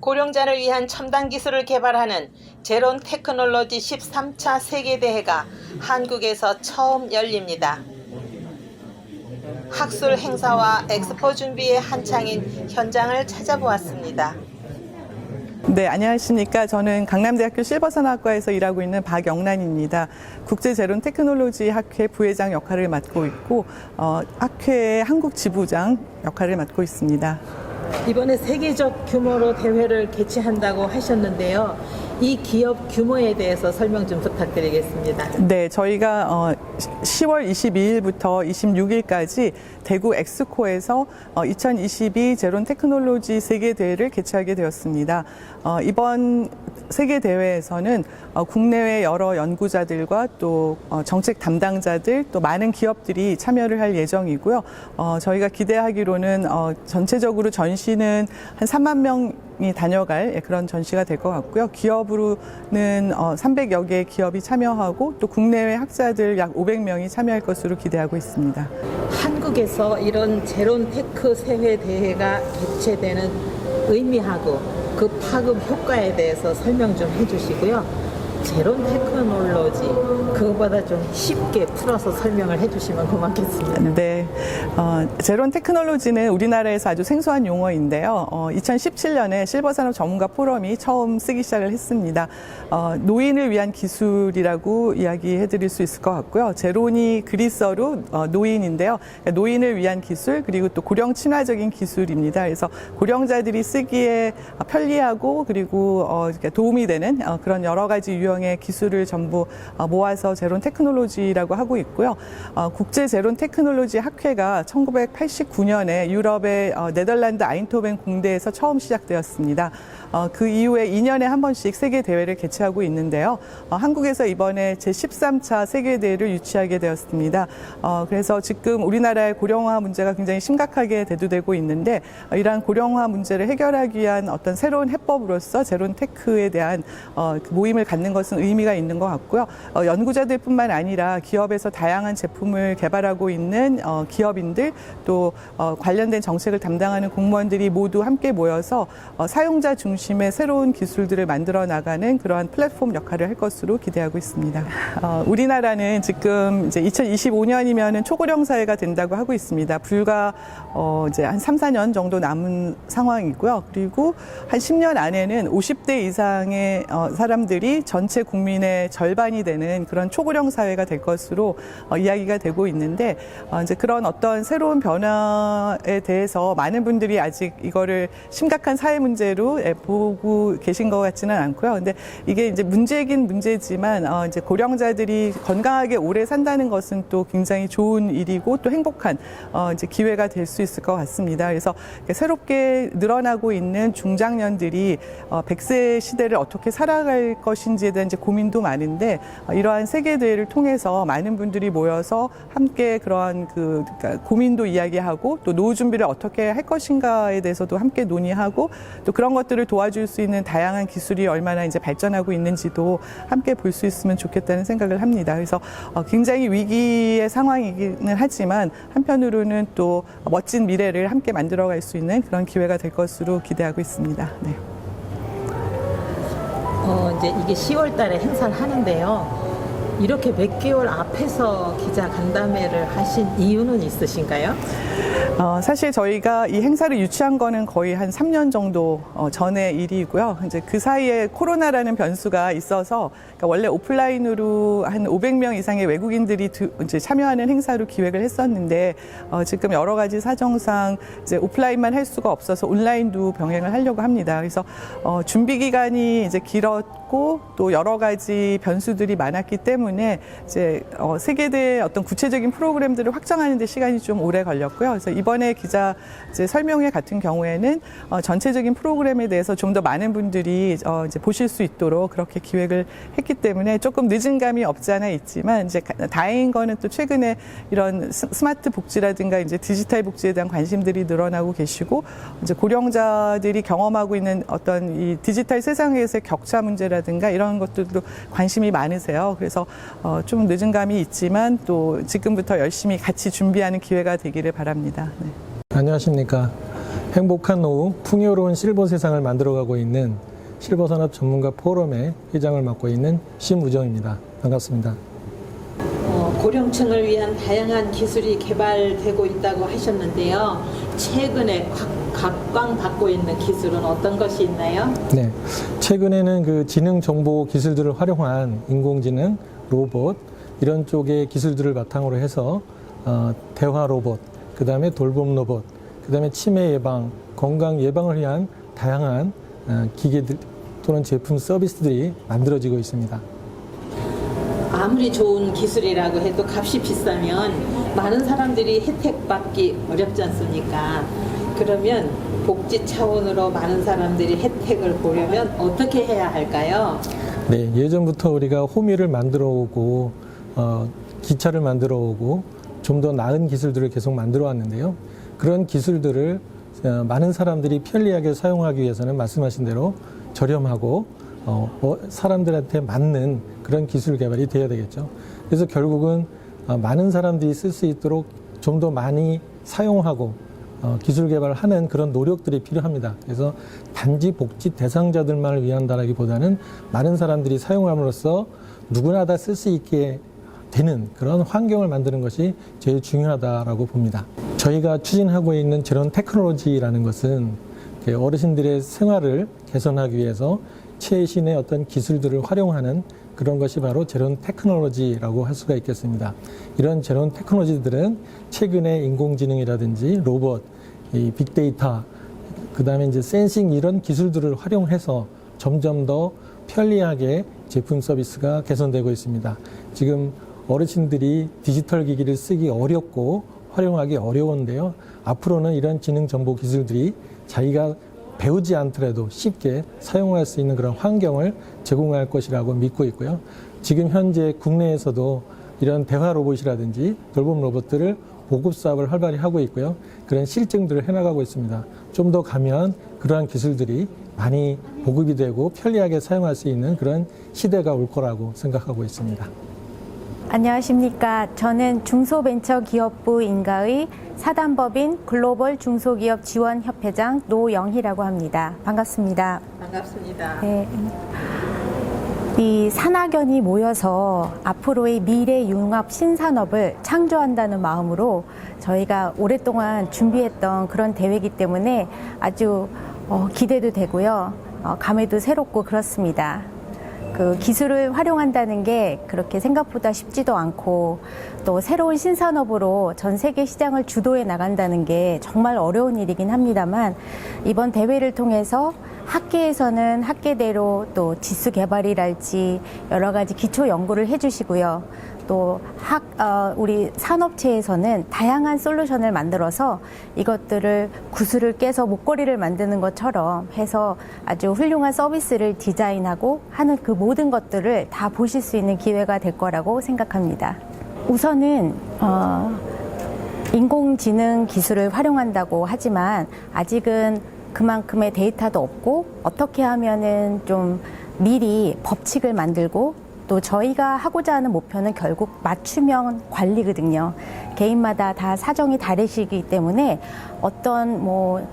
고령자를 위한 첨단 기술을 개발하는 제론 테크놀로지 13차 세계대회가 한국에서 처음 열립니다. 학술 행사와 엑스포 준비에 한창인 현장을 찾아보았습니다. 네, 안녕하십니까. 저는 강남대학교 실버산업학과에서 일하고 있는 박영란입니다. 국제제론 테크놀로지 학회 부회장 역할을 맡고 있고 학회의 한국 지부장 역할을 맡고 있습니다. 이번에 세계적 규모로 대회를 개최한다고 하셨는데요. 이 기업 규모에 대해서 설명 좀 부탁드리겠습니다. 네, 저희가 10월 22일부터 26일까지 대구 엑스코에서 2022 제론 테크놀로지 세계대회를 개최하게 되었습니다. 이번 세계대회에서는 국내외 여러 연구자들과 또 정책 담당자들 또 많은 기업들이 참여를 할 예정이고요. 저희가 기대하기로는 전체적으로 전시는 한 3만 명이 다녀갈 그런 전시가 될 것 같고요. 기업으로는 300여 개의 기업이 참여하고 또 국내외 학자들 약 500명이 참여할 것으로 기대하고 있습니다. 한국에서 이런 제론 테크 세계 대회가 개최되는 의미하고 그 파급 효과에 대해서 설명 좀 해주시고요. 제론 테크놀로지 그거보다 좀 쉽게 풀어서 설명을 해주시면 고맙겠습니다. 네, 제론 테크놀로지는 우리나라에서 아주 생소한 용어인데요. 2017년에 실버산업 전문가 포럼이 처음 쓰기 시작을 했습니다. 노인을 위한 기술이라고 이야기해드릴 수 있을 것 같고요. 제론이 그리스어로 노인인데요. 노인을 위한 기술 그리고 또 고령 친화적인 기술입니다. 그래서 고령자들이 쓰기에 편리하고 그리고 도움이 되는 그런 여러 가지 유형의 기술을 전부 모아서 제론 테크놀로지라고 하고 있고요. 국제 제론 테크놀로지 학회가 1989년에 유럽의 네덜란드 아인토벤 공대에서 처음 시작되었습니다. 그 이후에 2년에 한 번씩 세계 대회를 개최하고 있는데요. 한국에서 이번에 제13차 세계 대회를 유치하게 되었습니다. 그래서 지금 우리나라의 고령화 문제가 굉장히 심각하게 대두되고 있는데 이러한 고령화 문제를 해결하기 위한 어떤 새로운 해법으로서 제론 테크에 대한 모임을 갖는 것은 의미가 있는 것 같고요. 연구자들뿐만 아니라 기업에서 다양한 제품을 개발하고 있는 기업인들 또 관련된 정책을 담당하는 공무원들이 모두 함께 모여서 사용자 중심의 새로운 기술들을 만들어 나가는 그러한 플랫폼 역할을 할 것으로 기대하고 있습니다. 우리나라는 지금 이제 2025년이면은 초고령 사회가 된다고 하고 있습니다. 불과 이제 한 3, 4년 정도 남은 상황이고요. 그리고 한 10년 안에는 50대 이상의 사람들이 전체 국민의 절반이 되는 그런 초고령 사회가 될 것으로 이야기가 되고 있는데 이제 그런 어떤 새로운 변화에 대해서 많은 분들이 아직 이거를 심각한 사회 문제로 보고 계신 것 같지는 않고요. 근데 이게 이제 문제긴 문제지만 이제 고령자들이 건강하게 오래 산다는 것은 또 굉장히 좋은 일이고 또 행복한 이제 기회가 될 수 있을 것 같습니다. 그래서 새롭게 늘어나고 있는 중장년들이 100세 시대를 어떻게 살아갈 것인지에 대한 이제 고민도 많은데 이러한 세계 대회를 통해서 많은 분들이 모여서 함께 그러한 그러니까 고민도 이야기하고 또 노후 준비를 어떻게 할 것인가에 대해서도 함께 논의하고 또 그런 것들을 도와줄 수 있는 다양한 기술이 얼마나 이제 발전하고 있는지도 함께 볼 수 있으면 좋겠다는 생각을 합니다. 그래서 굉장히 위기의 상황이기는 하지만 한편으로는 또 멋진 미래를 함께 만들어갈 수 있는 그런 기회가 될 것으로 기대하고 있습니다. 네. 이제 이게 10월 달에 행사를 하는데요. 이렇게 몇 개월 앞에서 기자 간담회를 하신 이유는 있으신가요? 사실 저희가 이 행사를 유치한 거는 거의 한 3년 정도 전의 일이고요. 이제 그 사이에 코로나라는 변수가 있어서 그러니까 원래 오프라인으로 한 500명 이상의 외국인들이 이제 참여하는 행사로 기획을 했었는데 지금 여러 가지 사정상 이제 오프라인만 할 수가 없어서 온라인도 병행을 하려고 합니다. 그래서 준비 기간이 이제 길었고 또 여러 가지 변수들이 많았기 때문에 이제 세계대회 어떤 구체적인 프로그램들을 확정하는 데 시간이 좀 오래 걸렸고요. 그래서 이번에 기자 이제 설명회 같은 경우에는 전체적인 프로그램에 대해서 좀 더 많은 분들이 이제 보실 수 있도록 그렇게 기획을 했기 때문에 조금 늦은 감이 없지 않아 있지만 이제 다행인 거는 또 최근에 이런 스마트 복지라든가 이제 디지털 복지에 대한 관심들이 늘어나고 계시고 이제 고령자들이 경험하고 있는 어떤 이 디지털 세상에서의 격차 문제라든가 이런 것들도 관심이 많으세요. 그래서 좀 늦은 감이 있지만 또 지금부터 열심히 같이 준비하는 기회가 되기를 바랍니다. 네. 안녕하십니까. 행복한 노후, 풍요로운 실버 세상을 만들어가고 있는 실버산업 전문가 포럼의 회장을 맡고 있는 심우정입니다. 반갑습니다. 고령층을 위한 다양한 기술이 개발되고 있다고 하셨는데요. 최근에 각광받고 있는 기술은 어떤 것이 있나요? 네, 최근에는 그 지능 정보 기술들을 활용한 인공지능, 로봇 이런 쪽의 기술들을 바탕으로 해서 대화 로봇, 그 다음에 돌봄 로봇, 그 다음에 치매 예방, 건강 예방을 위한 다양한 기계들 또는 제품 서비스들이 만들어지고 있습니다. 아무리 좋은 기술이라고 해도 값이 비싸면 많은 사람들이 혜택 받기 어렵지 않습니까? 그러면 복지 차원으로 많은 사람들이 혜택을 보려면 어떻게 해야 할까요? 네, 예전부터 우리가 호미를 만들어 오고 기차를 만들어 오고 좀 더 나은 기술들을 계속 만들어 왔는데요. 그런 기술들을 많은 사람들이 편리하게 사용하기 위해서는 말씀하신 대로 저렴하고 사람들한테 맞는 그런 기술 개발이 되어야 되겠죠. 그래서 결국은 많은 사람들이 쓸 수 있도록 좀 더 많이 사용하고 기술 개발을 하는 그런 노력들이 필요합니다. 그래서 단지 복지 대상자들만을 위한다라기보다는 많은 사람들이 사용함으로써 누구나 다 쓸 수 있게 되는 그런 환경을 만드는 것이 제일 중요하다라고 봅니다. 저희가 추진하고 있는 제론 테크놀로지라는 것은 어르신들의 생활을 개선하기 위해서 최신의 어떤 기술들을 활용하는 그런 것이 바로 제론 테크놀로지라고 할 수가 있겠습니다. 이런 제론 테크놀로지들은 최근에 인공지능이라든지 로봇, 이 빅데이터, 그 다음에 이제 센싱 이런 기술들을 활용해서 점점 더 편리하게 제품 서비스가 개선되고 있습니다. 지금 어르신들이 디지털 기기를 쓰기 어렵고 활용하기 어려운데요. 앞으로는 이런 지능 정보 기술들이 자기가 배우지 않더라도 쉽게 사용할 수 있는 그런 환경을 제공할 것이라고 믿고 있고요. 지금 현재 국내에서도 이런 대화 로봇이라든지 돌봄 로봇들을 보급 사업을 활발히 하고 있고요. 그런 실증들을 해나가고 있습니다. 좀 더 가면 그러한 기술들이 많이 보급이 되고 편리하게 사용할 수 있는 그런 시대가 올 거라고 생각하고 있습니다. 안녕하십니까. 저는 중소벤처기업부 인가의 사단법인 글로벌 중소기업 지원협회장 노영희라고 합니다. 반갑습니다. 반갑습니다. 네. 이 산학연이 모여서 앞으로의 미래 융합 신산업을 창조한다는 마음으로 저희가 오랫동안 준비했던 그런 대회이기 때문에 아주 기대도 되고요. 감회도 새롭고 그렇습니다. 그 기술을 활용한다는 게 그렇게 생각보다 쉽지도 않고 또 새로운 신산업으로 전 세계 시장을 주도해 나간다는 게 정말 어려운 일이긴 합니다만 이번 대회를 통해서 학계에서는 학계대로 또 지수 개발이랄지 여러 가지 기초 연구를 해주시고요. 또 우리 산업체에서는 다양한 솔루션을 만들어서 이것들을 구슬을 깨서 목걸이를 만드는 것처럼 해서 아주 훌륭한 서비스를 디자인하고 하는 그 모든 것들을 다 보실 수 있는 기회가 될 거라고 생각합니다. 우선은 인공지능 기술을 활용한다고 하지만 아직은 그만큼의 데이터도 없고 어떻게 하면은 좀 미리 법칙을 만들고 또 저희가 하고자 하는 목표는 결국 맞춤형 관리거든요. 개인마다 다 사정이 다르시기 때문에 어떤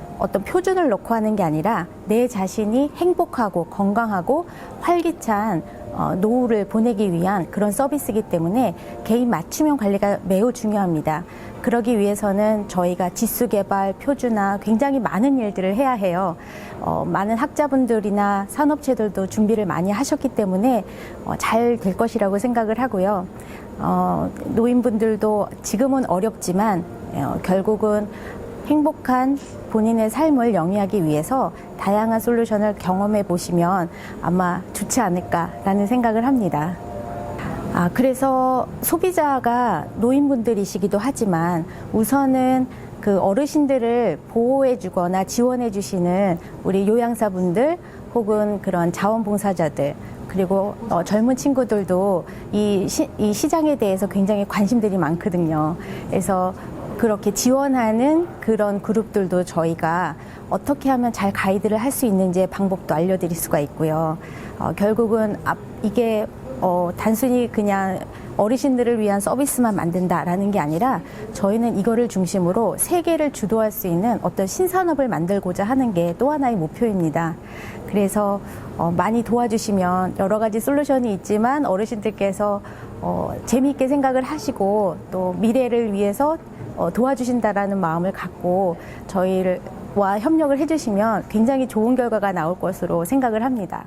표준을 놓고 하는 게 아니라 내 자신이 행복하고 건강하고 활기찬 노후를 보내기 위한 그런 서비스이기 때문에 개인 맞춤형 관리가 매우 중요합니다. 그러기 위해서는 저희가 지수 개발, 표준화 굉장히 많은 일들을 해야 해요. 많은 학자분들이나 산업체들도 준비를 많이 하셨기 때문에 잘 될 것이라고 생각을 하고요. 노인분들도 지금은 어렵지만 결국은 행복한 본인의 삶을 영위하기 위해서 다양한 솔루션을 경험해 보시면 아마 좋지 않을까라는 생각을 합니다. 그래서 소비자가 노인분들이시기도 하지만 우선은 그 어르신들을 보호해 주거나 지원해 주시는 우리 요양사분들 혹은 그런 자원봉사자들 그리고 젊은 친구들도 이 시장에 대해서 굉장히 관심들이 많거든요. 그래서 그렇게 지원하는 그런 그룹들도 저희가 어떻게 하면 잘 가이드를 할 수 있는지의 방법도 알려드릴 수가 있고요. 결국은 이게 단순히 그냥 어르신들을 위한 서비스만 만든다라는 게 아니라 저희는 이거를 중심으로 세계를 주도할 수 있는 어떤 신산업을 만들고자 하는 게 또 하나의 목표입니다. 그래서 많이 도와주시면 여러 가지 솔루션이 있지만 어르신들께서 재미있게 생각을 하시고 또 미래를 위해서 도와주신다라는 마음을 갖고 저희와 협력을 해주시면 굉장히 좋은 결과가 나올 것으로 생각을 합니다.